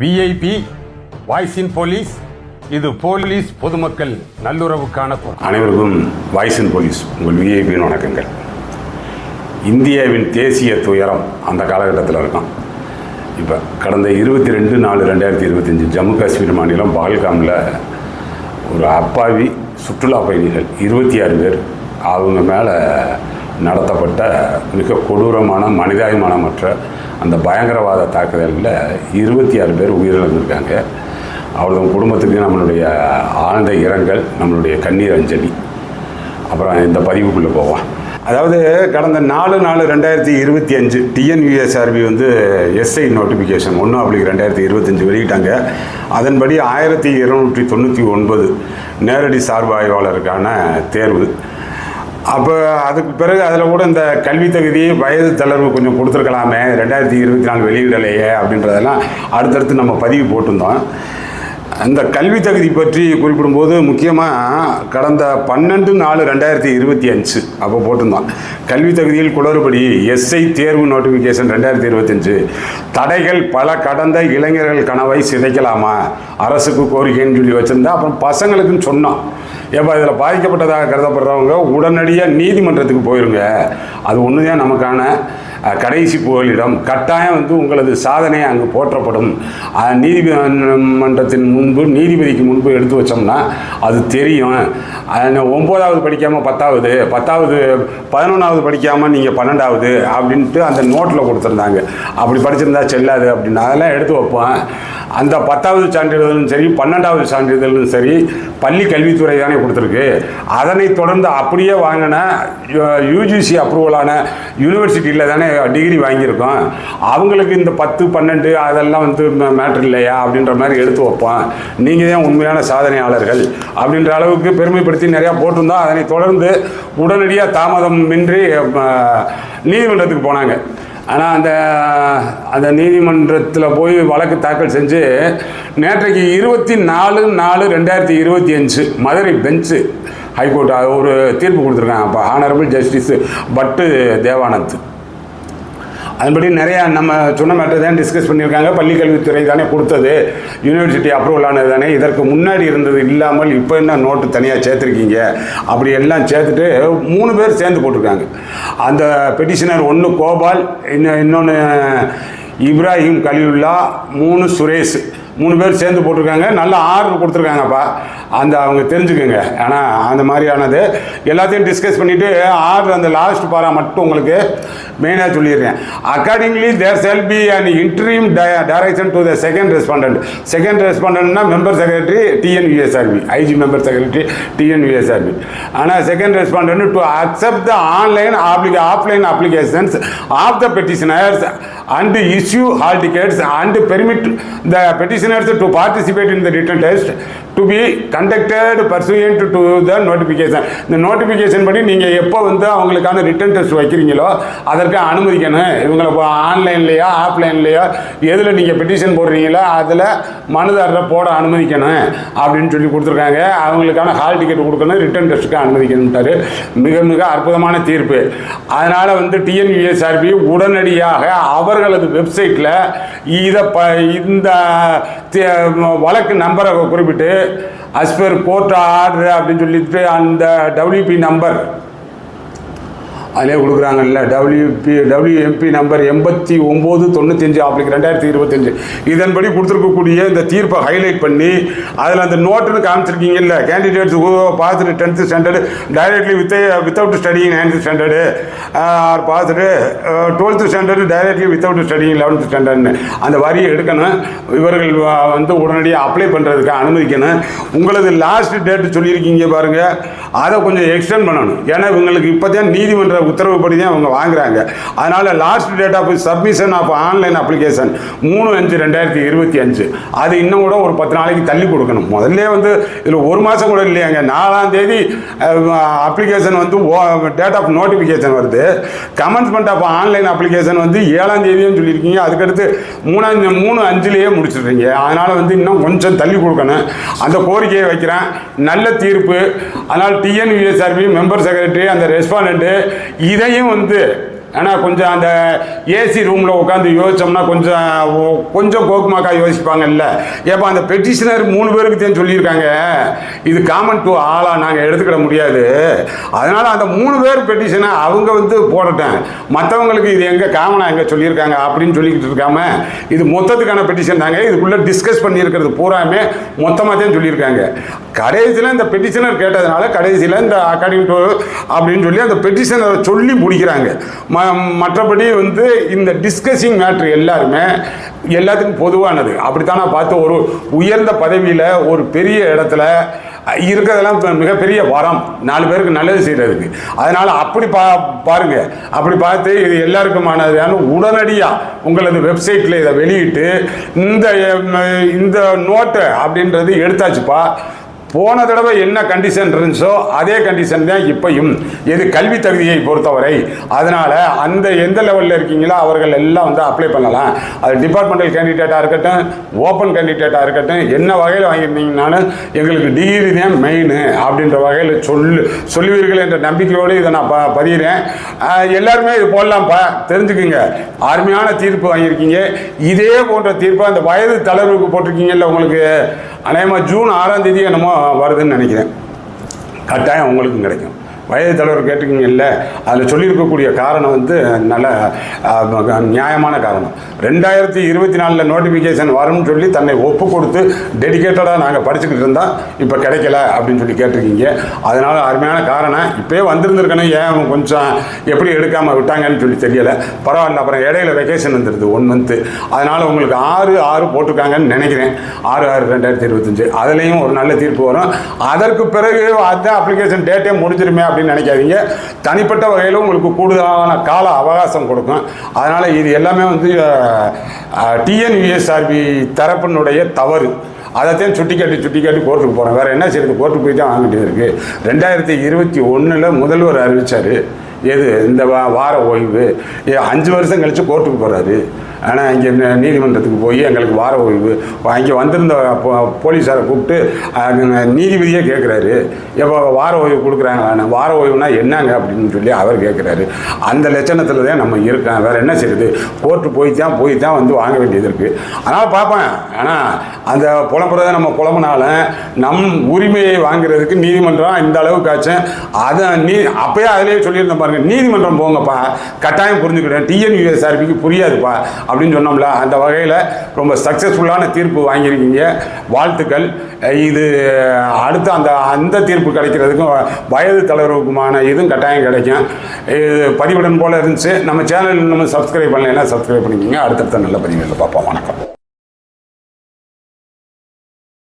VIP voice இன் police. இது police பொதுமக்கள் நல்லுறவுக்கான அனைவருக்கும் வாய்ஸ் இன் போலீஸ் உங்கள் விஐபியின் வணக்கங்கள். இந்தியாவின் தேசிய துயரம் அந்த காலகட்டத்தில் இருக்கும். இப்போ கடந்த 22/4/2025 ஜம்மு காஷ்மீர் மாநிலம் பால்காமில் ஒரு அப்பாவி சுற்றுலா பயணிகள் 26 பேர் அவங்க மேலே நடத்தப்பட்ட மிக கொடூரமான மனிதாபிமானமற்ற அந்த பயங்கரவாத தாக்குதலில் 26 பேர் உயிரிழந்திருக்காங்க. அவரது குடும்பத்துக்கு நம்மளுடைய ஆழ்ந்த இரங்கல், நம்மளுடைய கண்ணீர் அஞ்சலி. அப்புறம் இந்த பதிவுக்குள்ளே போவோம். அதாவது கடந்த 4/4/2025 டிஎன்யூஎஸ்ஆர்பி எஸ்ஐ நோட்டிஃபிகேஷன் 1/2025 வெளியிட்டாங்க. அதன்படி 1299 நேரடி சார்பு ஆய்வாளருக்கான தேர்வு. அப்போ அதுக்கு பிறகு அதில் கூட இந்த கல்வி தகுதி வயது தளர்வு கொஞ்சம் கொடுத்துருக்கலாமே, 2024 வெளியிடலையே அப்படின்றதெல்லாம் அடுத்தடுத்து நம்ம பதிவு போட்டிருந்தோம். இந்த கல்வி தகுதி பற்றி குறிப்பிடும்போது முக்கியமாக கடந்த 12/4/2025 அப்போ போட்டிருந்தோம். கல்வி தகுதியில் குளறுபடி, எஸ்ஐ தேர்வு நோட்டிஃபிகேஷன் 2025 தடைகள் பல கடந்த இளைஞர்கள் கனவை சிதைக்கலாமா, அரசுக்கு கோரிக்கைன்னு சொல்லி வச்சுருந்தா. அப்புறம் பசங்களுக்குன்னு சொன்னோம், ஏப்பா இதில் பாதிக்கப்பட்டதாக கருதப்படுறவங்க உடனடியாக நீதிமன்றத்துக்கு போயிருங்க, அது ஒன்று தான் நமக்கான கடைசி புகலிடம். கட்டாயம் உங்களது சாதனை அங்கு போற்றப்படும். நீதிமன்றத்தின் முன்பு, நீதிபதிக்கு முன்பு எடுத்து வச்சோம்னா அது தெரியும். 9வது படிக்காமல் 10வது, 11வது படிக்காமல் நீங்கள் 12வது அப்படின்ட்டு அந்த நோட்டில் கொடுத்துருந்தாங்க. அப்படி படிச்சிருந்தா செல்லாது அப்படின்னு அதெல்லாம் எடுத்து வைப்போம். அந்த 10வது சான்றிதழும் சரி, 12வது சான்றிதழும் சரி, பள்ளி கல்வித்துறை தானே கொடுத்துருக்கு. அதனை தொடர்ந்து அப்படியே வாங்கின யூஜிசி அப்ரூவலான யூனிவர்சிட்டியில் தானே டிகிரி வாங்கியிருக்கோம். அவங்களுக்கு இந்த 10, 12 அதெல்லாம் மேட்ரு இல்லையா அப்படின்ற மாதிரி எடுத்து வைப்போம். நீங்கள் தான் உண்மையான சாதனையாளர்கள் அப்படின்ற அளவுக்கு பெருமைப்படுத்தி நிறையா போட்டிருந்தோம். அதனை தொடர்ந்து உடனடியாக தாமதமின்றி நீதிமன்றத்துக்கு போனாங்க. ஆனால் அந்த நீதிமன்றத்தில் போய் வழக்கு தாக்கல் செஞ்சு நேற்றைக்கு 24/4/2025 மதுரை பெஞ்சு ஹைகோர்ட் ஒரு தீர்ப்பு கொடுத்துருக்காங்க. அப்போ ஹானரபிள் ஜஸ்டிஸ் பட்டு தேவானந்த். அதன்படி நிறையா நம்ம சொன்ன மேட்டர் தான் டிஸ்கஸ் பண்ணியிருக்காங்க. பள்ளிக்கல்வித்துறை தானே கொடுத்தது, யூனிவர்சிட்டி அப்ரூவல் ஆனது தானே, இதற்கு முன்னாடி இருந்தது இல்லாமல் இப்போ என்ன நோட்டு தனியாக சேர்த்துருக்கீங்க அப்படி எல்லாம் சேர்த்துட்டு 3 பேர் சேர்ந்து போட்டிருக்காங்க. அந்த பெட்டிஷனர் 1 கோபால், இன்னொன்று இப்ராஹிம் கலியுல்லா, 3 சுரேஷ், 3 பேர் சேர்ந்து போட்டிருக்காங்க. நல்ல ஆர்டர் கொடுத்துருக்காங்கப்பா, அவங்க தெரிஞ்சுக்கோங்க. ஆனால் அந்த மாதிரியானது எல்லாத்தையும் டிஸ்கஸ் பண்ணிவிட்டு ஆர்டர் அந்த லாஸ்ட் பாரா மட்டும் உங்களுக்கு மெயினாக சொல்லிடுறேன். Accordingly there shall be an interim direction to the second respondent. Second ரெஸ்பாண்டன்ட்னா member secretary TNUSRB, IG member secretary TNUSRB. ஆனால் second respondent to accept the online offline applications of the petitioners and issue hall tickets and permit the petitioners to participate in the written test to be conducted pursuant to the notification. இந்த notification படி நீங்கள் எப்போ அவங்களுக்கான written test வைக்கிறீங்களோ அதற்கு அனுமதிக்கணும். இவங்களை ஆன்லைன்லையோ ஆஃப்லைன்லையோ எதில் நீங்கள் petition போடுறீங்களோ அதில் மனுதாரரை போட அனுமதிக்கணும் அப்படின்னு சொல்லி கொடுத்துருக்காங்க. அவங்களுக்கான ஹால் டிக்கெட் கொடுக்கணும், ரிட்டன் டெஸ்ட்டுக்கு அனுமதிக்கணும்ட்டாரு. மிக மிக அற்புதமான தீர்ப்பு. அதனால் டிஎன்யூஎஸ்ஆர்பி உடனடியாக அவர்களது வெப்சைட்டில் இந்த வழக்கு நம்பரை குறிப்பிட்டு அஸ்பர் கோர்ட் ஆர்டர் அப்படின்னு சொல்லிட்டு அந்த WP நம்பர் அதிலே கொடுக்குறாங்கல்ல, WMP நம்பர் 8995/2025 இதன்படி கொடுத்துருக்கக்கூடிய இந்த தீர்ப்பை ஹைலைட் பண்ணி அதில் அந்த நோட்டுன்னு காமிச்சிருக்கீங்கல்ல, candidates passed 10th standard directly without studying 9th standard or passed 12th standard directly without studying 11th ஸ்டாண்டர்டுன்னு அந்த வரியை எடுக்கணும். இவர்கள் உடனடியாக அப்ளை பண்ணுறதுக்கு அனுமதிக்கணும். உங்களது லாஸ்ட் டேட்டு சொல்லியிருக்கீங்க பாருங்கள், அதை கொஞ்சம் எக்ஸ்டெண்ட் பண்ணணும். ஏன்னா இவங்களுக்கு இப்போ தான் நீதிமன்ற உத்தரவுப்படி தான் அவங்க வாங்குறாங்க. அதனால் last date of submission of online application 3/5/2025 அது இன்னும் கூட ஒரு 10 நாளைக்கு தள்ளி கொடுக்கணும். முதல்ல இதில் 1 மாதம் கூட இல்லையாங்க. 4ஆம் தேதி அப்ளிகேஷன் டேட் ஆஃப் நோட்டிஃபிகேஷன் வருது. கமென்ஸ்மெண்ட் ஆஃப் ஆன்லைன் அப்ளிகேஷன் 7ஆம் தேதியும் சொல்லியிருக்கீங்க. அதுக்கடுத்து 3/5 முடிச்சிடுறீங்க. அதனால் இன்னும் கொஞ்சம் தள்ளி கொடுக்கணும். அந்த கோரிக்கையை வைக்கிறேன். நல்ல தீர்ப்பு. அதனால் டிஎன்யூஎஸ்ஆர்பி மெம்பர் செக்ரட்டரி அந்த ரெஸ்பாண்டன்ட்டு இதையும் ஆனால் கொஞ்சம் அந்த ஏசி ரூமில் உட்காந்து யோசிச்சோம்னா கொஞ்சம் கோக்குமாக்கா யோசிப்பாங்கல்ல. ஏப்பா அந்த பெட்டிஷனர் 3 பேருக்கு தான் சொல்லியிருக்காங்க, இது காமன் டு ஆளாக நாங்கள் எடுத்துக்கிட முடியாது, அதனால் அந்த 3 பேர் பெட்டிஷனை அவங்க வந்து போடட்டேன், மற்றவங்களுக்கு இது எங்கே காமனாக எங்கே சொல்லியிருக்காங்க அப்படின்னு சொல்லிக்கிட்டு இருக்காம இது மொத்தத்துக்கான பெட்டிஷன் தாங்க, இதுக்குள்ளே டிஸ்கஸ் பண்ணியிருக்கிறது பூராமே மொத்தமாக தான் சொல்லியிருக்காங்க. கடைசியில் இந்த பெட்டிஷனர் கேட்டதுனால கடைசியில் இந்த அக்கார்டிங் டு அப்படின்னு சொல்லி அந்த பெட்டிஷனரை சொல்லி முடிக்கிறாங்க. மற்றபடி வந்து இந்த டிஸ்கஸிங் மேட்ரு எல்லாருமே எல்லாத்துக்கும் பொதுவானது. அப்படித்தான் நான் பார்த்து ஒரு உயர்ந்த பதவியில் ஒரு பெரிய இடத்துல இருக்கிறதெல்லாம் மிகப்பெரிய வரம், 4 பேருக்கு நல்லது செய்கிறதுக்கு. அதனால் அப்படி பாருங்க, அப்படி பார்த்து இது எல்லாருக்குமானது உடனடியாக உங்களது வெப்சைட்டில் இதை வெளியிட்டு இந்த நோட்டு அப்படின்றது எடுத்தாச்சுப்பா. போன தடவை என்ன கண்டிஷன் இருந்துச்சோ அதே கண்டிஷன் தான் இப்பையும், எது கல்வி தகுதியை பொறுத்தவரை. அதனால் அந்த எந்த லெவலில் இருக்கீங்களோ அவர்கள் எல்லாம் வந்து அப்ளை பண்ணலாம். அது டிபார்ட்மெண்டல் கேண்டிடேட்டாக இருக்கட்டும், ஓப்பன் கேண்டிடேட்டாக இருக்கட்டும், என்ன வகையில் வாங்கியிருந்தீங்கன்னாலும் எங்களுக்கு டிகிரி தான் மெயின் அப்படின்ற வகையில் சொல்லுவீர்கள் என்ற நம்பிக்கையோடு இதை நான் பதிகிறேன். எல்லாருமே இது போடலாம்ப்பா, தெரிஞ்சுக்குங்க. அருமையான தீர்ப்பு வாங்கியிருக்கீங்க. இதே போன்ற தீர்ப்பு அந்த வயது தளர்வுக்கு போட்டிருக்கீங்கல்ல, உங்களுக்கு அநேகமாக ஜூன் 6ஆம் தேதி என்னமோ வருதுன்னு நினைக்கிறேன். கட்டாயம் உங்களுக்கும் கிடைக்கும். வயது தலைவர் கேட்டுக்கிங்கல்ல, அதில் சொல்லியிருக்கக்கூடிய காரணம் வந்து நல்ல நியாயமான காரணம். 2024 நோட்டிஃபிகேஷன் வரும்னு சொல்லி தன்னை ஒப்பு கொடுத்து டெடிக்கேட்டடாக நாங்கள் படிச்சுக்கிட்டு இருந்தால் இப்போ கிடைக்கல அப்படின்னு சொல்லி கேட்டிருக்கீங்க. அதனால் அருமையான காரணம். இப்போயே வந்திருந்துருக்கணும், ஏன் கொஞ்சம் எப்படி எடுக்காமல் விட்டாங்கன்னு சொல்லி தெரியலை. பரவாயில்ல, அப்புறம் இடையில வெக்கேஷன் வந்துடுது 1 மந்த்து. அதனால் உங்களுக்கு 6/6 போட்டிருக்காங்கன்னு நினைக்கிறேன். 6/6/2025 அதுலேயும் ஒரு நல்ல தீர்ப்பு வரும். அதற்கு பிறகு அந்த அப்ளிகேஷன் டேட்டே முடிஞ்சிருமே அப்படின்னு நினைக்காதீங்க. தனிப்பட்ட வகையில் உங்களுக்கு கூடுதலான கால அவகாசம் கொடுக்கும். அதனால் இது எல்லாமே வந்து டிஎன்யூஎஸ்ஆர்பி தரப்பினுடைய தவறு. அதைத்தான் சுட்டி காட்டி கோர்ட்டுக்கு போகிறேன். வேறு என்ன செய்யுது, கோர்ட்டுக்கு போய் தான் வாங்க வேண்டியது இருக்குது. 2021 முதல்வர் அறிவித்தார், எது இந்த வார ஓய்வு. 5 வருஷம் கழித்து கோர்ட்டுக்கு போகிறாரு. ஆனால் இங்கே நீதிமன்றத்துக்கு போய் எங்களுக்கு வார ஓய்வு, அங்கே வந்திருந்த போலீஸாரை கூப்பிட்டு நீதிபதியே கேட்குறாரு, எப்போ வார ஓய்வு கொடுக்குறாங்க, வார ஓய்வுனா என்னங்க அப்படின்னு சொல்லி அவர் கேட்குறாரு. அந்த லட்சணத்தில் தான் நம்ம இருக்கோம். வேறு என்ன செய்யுது, கோர்ட்டு போய் தான் வந்து வாங்க வேண்டியது இருக்குது. அதனால் பார்ப்பேன். ஆனால் அந்த புலம்புறதை நம்ம புலம்புனாலும் நம் உரிமையை வாங்குறதுக்கு நீதிமன்றம் இந்த அளவுக்காச்சும் அதை அப்போயே அதிலே சொல்லியிருந்தேன் பாருங்க, நீதிமன்றம் போங்கப்பா, கட்டாயம் புரிஞ்சுக்கிட்டேன், டிஎன்யூஎஸ்ஆர்பிக்கு புரியாதுப்பா அப்படின்னு சொன்னோம்ல. அந்த வகையில் ரொம்ப சக்ஸஸ்ஃபுல்லான தீர்ப்பு வாங்கியிருக்கீங்க, வாழ்த்துக்கள். இது அடுத்து அந்த தீர்ப்பு கிடைக்கிறதுக்கும் வயது தளர்வுக்குமான இதுவும் கட்டாயம் கிடைக்கும். இது பதிவுடன் போல் இருந்துச்சு. நம்ம சேனல் நம்ம சப்ஸ்கிரைப் பண்ணலைன்னா சப்ஸ்கிரைப் பண்ணிக்கிங்க. அடுத்தடுத்த நல்ல பதிவுகளில் பார்ப்போம். வணக்கம்.